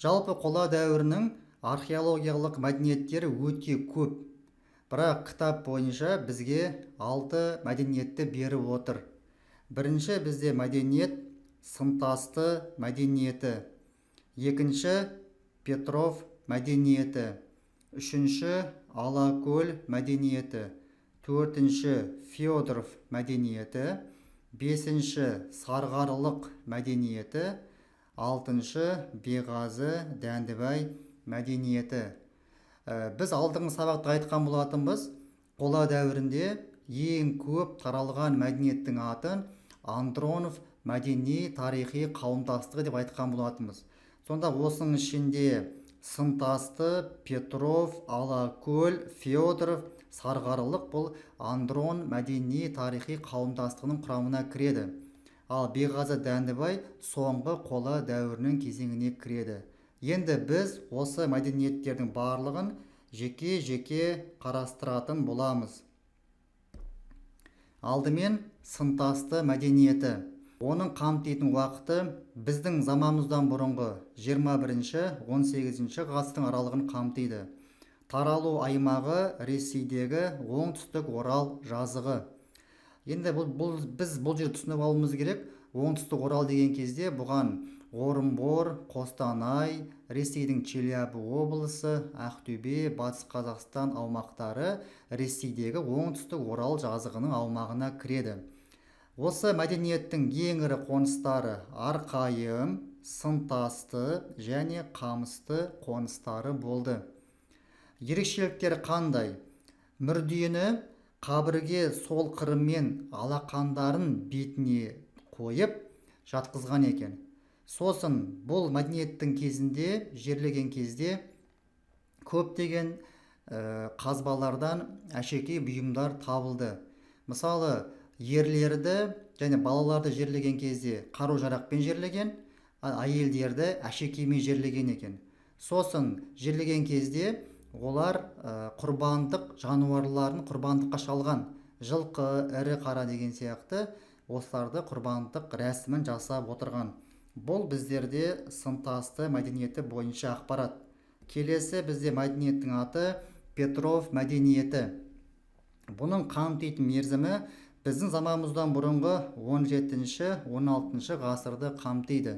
Жалпы қола дәуірінің археологиялық мәдениеттері өте көп. Бірақ кітап бойынша бізге 6 мәдениетті беріп отыр. Бірінші бізде мәдениет сымтасты мәдениеті. Екінші Петров мәдениеті. Үшінші Алакөл мәдениеті. Төртінші Федоров мәдениеті. Бесінші Сарғарылық мәдениеті. Алтыншы Беғазы Дәндібай мәдениеті. Біз алдыңғы сабақта айтқан болатынбыз, қола дәуірінде ең көп таралған мәдениеттің атын Андронов мәдени тарихи қауымдастығы деп айтқан болатынбыз. Сонда осының ішінде сымтасты, Петров, Алакөл, Федоров, Сарғарылық бұл Андрон мәдени тарихи қауымдастығының құрамына кіреді. Ал Беғазы Дәндібай соңғы қола дәуірінің кезеңіне кіреді. Енді біз осы мәдениеттердің барлығын жеке-жеке қарастыратын боламыз. Алдымен сымтасты мәдениеті. Оның қамтитын уақыты біздің заманымыздан бұрынғы 21-18 ғасырдың аралығын қамтиды. Таралу аймағы Ресейдегі оңтүстік Орал жазығы. Енді біз бұл жерде түсініп алуымыз керек. Оңтүстік Орал деген кезде бұған Орынбор, Қостанай, Ресейдің Челябі облысы, Ақтөбе, Батыс Қазақстан аумақтары Ресейдегі оңтүстік Орал жазығының аумағына кіреді. Осы мәдениеттің ең ірі қоныстары Арқайым, Сымтасты және Қамысты қоныстары болды. Ерекшеліктері қандай? Мүрдені қабірге сол қырымен алақандарын бетіне қойып жатқызған екен. Сосын бұл мәдениеттің кезінде, жерлеген кезде көптеген қазбалардан әшекей бұйымдар табылды. Мысалы, ерлерді және балаларды жерлеген кезде қару-жарақпен жерлеген, әйелдерді әшекеймен жерлеген екен. Сосын жерлеген кезде олар құрбандық жануарларын құрбандыққа шалған. Жылқы, ірі қара деген сияқты осыларды құрбандық рәсімін жасап отырған. Бұл біздерде сымтасты мәдениеті бойынша ақпарат. Келесі бізде мәдениеттің аты Петров мәдениеті. Бұның қамтитын мерзімі біздің заманымыздан бұрынғы 17-16 ғасырды қамтиды.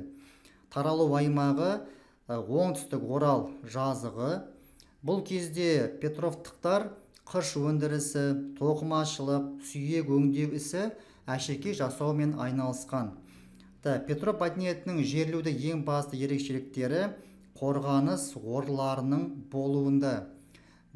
Таралу аймағы оңтүстік Орал жазығы. Бұл кезде Петровтықтар қыш өндірісі, тоқымашылық, сүйек өңдеу ісі, әшекей жасаумен айналысқан. Петров мәдениетінің жерлеуде ең басты ерекшеліктері қорғаныс орларының болуында.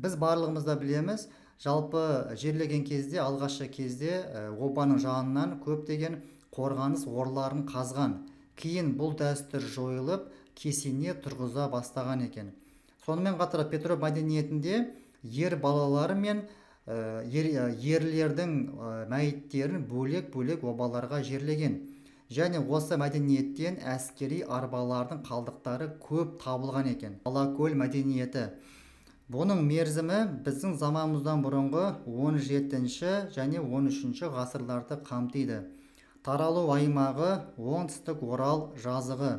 Біз барлығымызда білеміз, жалпы жерлеген кезде, алғашқы кезде обаның жанынан көптеген қорғаныс орларын қазған. Кейін бұл дәстүр жойылып, кесене тұрғыза бастаған екен. Сонымен қатар Петров мәдениетінде ер балалары мен ерлердің мәйіттерін бөлек-бөлек обаларға жерлеген. Және осы мәдениеттен әскери арбалардың қалдықтары көп табылған екен. Алакөл мәдениеті. Бұның мерзімі біздің заманымыздан бұрынғы 17 және 13 ғасырларды қамтиды. Таралу аймағы оңтүстік Орал жазығы.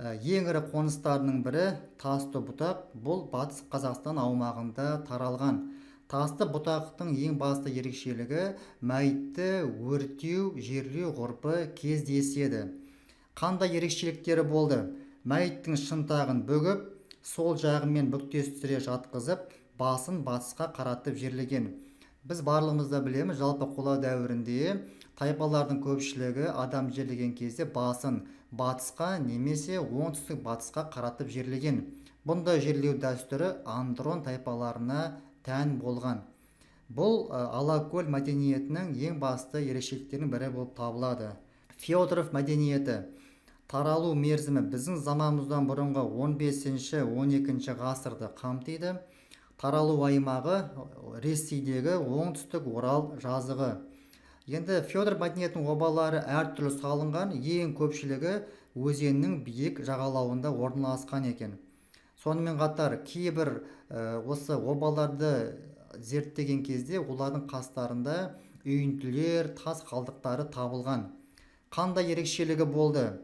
Ең ірі қоныстарының бірі Тасты бұтақ, бұл Батыс Қазақстан аумағында таралған. Тасты бұтақтың ең басты ерекшелігі мәйітті өртеу, жерлеу ғұрпы кездеседі. Қандай ерекшеліктері болды? Мәйіттің шынтағын бөгіп, сол жағымен бүктестіре жатқызып, басын батысқа қаратып жерлеген. Біз барлығымызда білеміз, жалпы қола дәуірінде тайпалардың көпшілігі адам жерлеген кезде басын батысқа немесе оңтүстік батысқа қаратып жерлеген. Бұндай жерлеу дәстүрі Андрон тайпаларына тән болған. Бұл Алакөл мәдениетінің ең басты ерекшеліктерінің бірі болып табылады. Федоров мәдениеті. Таралу мерзімі біздің заманымыздан бұрынғы 15-12 ғасырды қамтиды. Таралу аймағы Ресейдегі оңтүстік Орал жазығы. Енді Федор мәдениетінің обалары әртүрлі салынған, ең көпшілігі өзеннің биік жағалауында орналасқан екен. Сонымен қатар кейбір осы обаларды зерттеген кезде олардың қастарында үйінділер, тас қалдықтары табылған. Қандай ерекшелігі болды?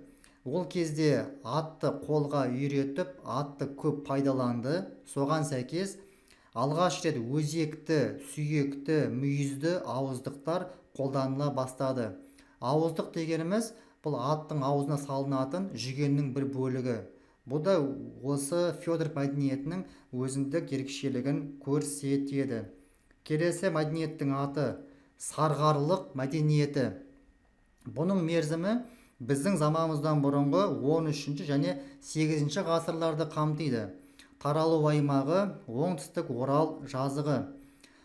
Ол кезде атты қолға үйретіп, атты көп пайдаланды. Соған сәйкес алғаш рет өзекті, сүйекті, мүйізді ауыздықтар қолданыла бастады. Ауыздық дегеніміз бұл аттың аузына салынатын жүгеннің бір бөлігі. Бұл да осы Федор мәдениетінің өзіндік ерекшелігін көрсетеді. Келесі мәдениеттің аты сарғарлық мәдениеті. Бұның мерзімі біздің заманымыздан бұрынғы 13 және 8 ғасырларды қамтиды. Таралу аймағы оңтүстік Орал жазығы.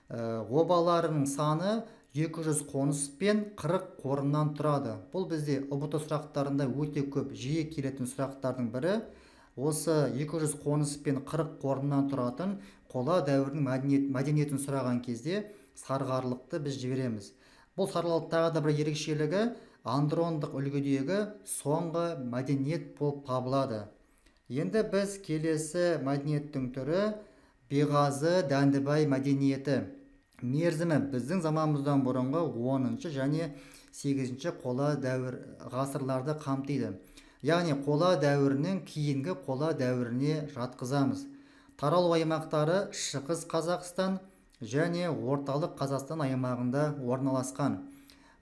Обаларының саны 200 қоныс пен 40 қорымнан тұрады. Бұл бізде ұбт сұрақтарында өте көп жиі келетін сұрақтардың бірі. Осы 200 қоныс пен 40 қорымнан тұратын қола дәуірінің мәдениетін сұраған кезде сарғарлықты біз жібереміз. Бұл сарғарлықтағы да бір ерекшелігі андрондық үлгідегі соңғы мәдениет болып табылады. Енді біз келесі мәдениеттің түрі Беғазы Дәндібай мәдениеті. Мерзімі біздің заманымыздан бұрынғы 10 және 8 қола дәуір ғасырларды қамтиды. Яғни қола дәуірінен кейінгі қола дәуіріне жатқызамыз. Таралу аймақтары Шығыс Қазақстан және орталық Қазақстан аймағында орналасқан.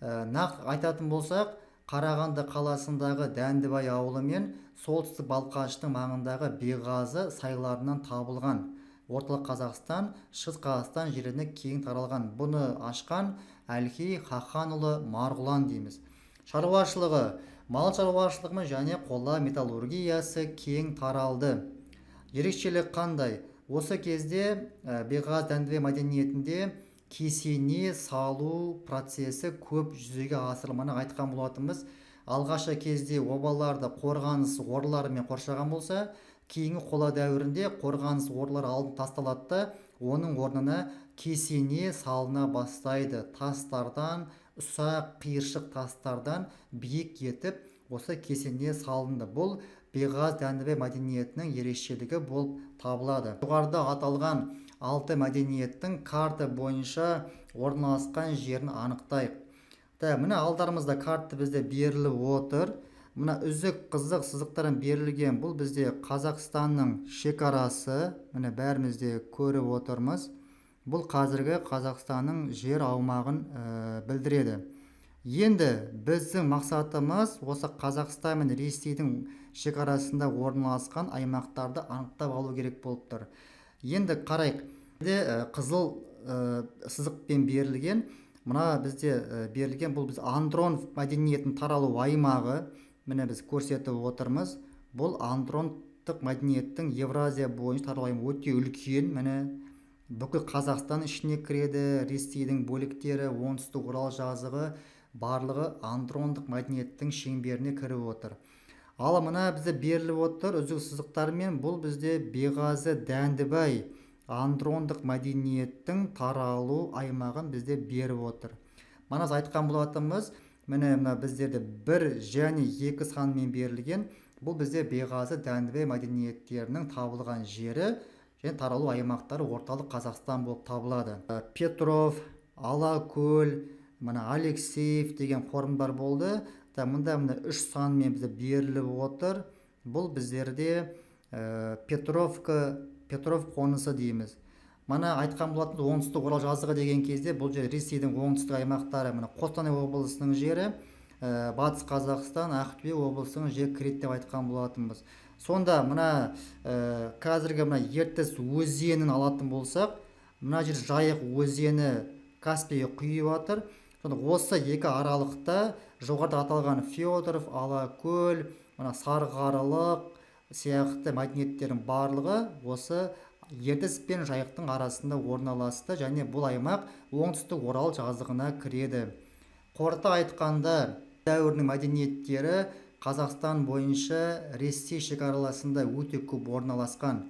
Нақты айтатын болсақ, Қарағанды қаласындағы Дәндібай ауылы мен солтүстік Балқаштың маңындағы Беғазы сайларынан табылған. Орталық Қазақстан, Шығыс Қазақстан жеріне кең таралған. Бұны ашқан Әлхей Хақанұлы Марғұлан дейміз. Шаруашылығы, мал шаруашылығы және қола металлургиясы кең таралды. Ерекшелік қандай? Осы кезде Беғаз Дәндібай мәдениетінде кесене салу процесі көп жүзеге асырылманы айтқан болатынбыз. Алғашқы кезде обаларды қорғаныс орларымен қоршаған болса, кейінгі қола дәуірінде қорғаныс орлар алынып тасталады, оның орнына кесене салына бастайды. Тастардан, ұсақ қиыршық тастардан биік етіп, осы кесене салынды. Бұл Беғаз Дәндібай мәдениетінің ерекшелігі болып табылады. Жоғарыда аталған 6 мәдениеттің карта бойынша орналасқан жерін анықтайық. Мына алдарымызда карта бізде беріліп отыр. Мына үзік қызық сызықтармен берілген бұл бізде Қазақстанның шекарасы. Міне бәрімізде көріп отырмыз. Бұл қазіргі Қазақстанның жер аумағын білдіреді. Енді біздің мақсатымыз осы Қазақстан мен Ресейдің шекарасында орналасқан аймақтарды анықтап алу керек болып тұр. Енді қарайық. Қызыл сызықпен берілген, мына бізде берілген бұл біз андронов мәдениетін таралу аймағы. Міне біз көрсетіп отырмыз. Бұл андрондық мәдениеттің Евразия бойынша таралу аймағы өте үлкен. Міне бүкіл Қазақстан ішіне кіреді. Ресейдің бөліктері, оңтүстік Орал жазығы барлығы андрондық мәдениеттің шеңберіне кіріп отыр. Ал мына бізде беріліп отыр үзік сызықтармен, бұл бізде Беғазы Дәндібай андрондық мәдениеттің таралу аймағын бізде беріп отыр. Манас айтқан болатынымыз, міне біздерде 1 және 2 санмен берілген, бұл бізде Беғазы Дәндібай мәдениеттерінің табылған жері және таралу аймақтары орталық Қазақстан болып табылады. Петров, Алакөл, Алексеев деген қорымдар болды. Мұнда 3 санмен бізде беріліп отыр. Бұл біздерде Петров қонысы дейміз. Айтқан болатын оңтүстік Орал жазығы деген кезде бұл жер Ресейдің оңтүстік аймақтары, Қостанай облысының жері, Батыс Қазақстан, Ақтөбе облысының жері кіреді деп айтқан болатынбыз. Сонда қазіргі Ертіс өзенін алатын болсақ, жер Жайық өзені Каспийге құйып жатыр. Осы екі аралықта жоғарыда аталған Федоров, Алакөл, Сарғарылық сияқты мәдениеттердің барлығы осы Ертіс пен Жайықтың арасында орналасты және бұл аймақ оңтүстік Орал жазығына кіреді. Қорыта айтқанда, дәуірінің мәдениеттері Қазақстан бойынша Ресей шекараларында өте көп орналасқан.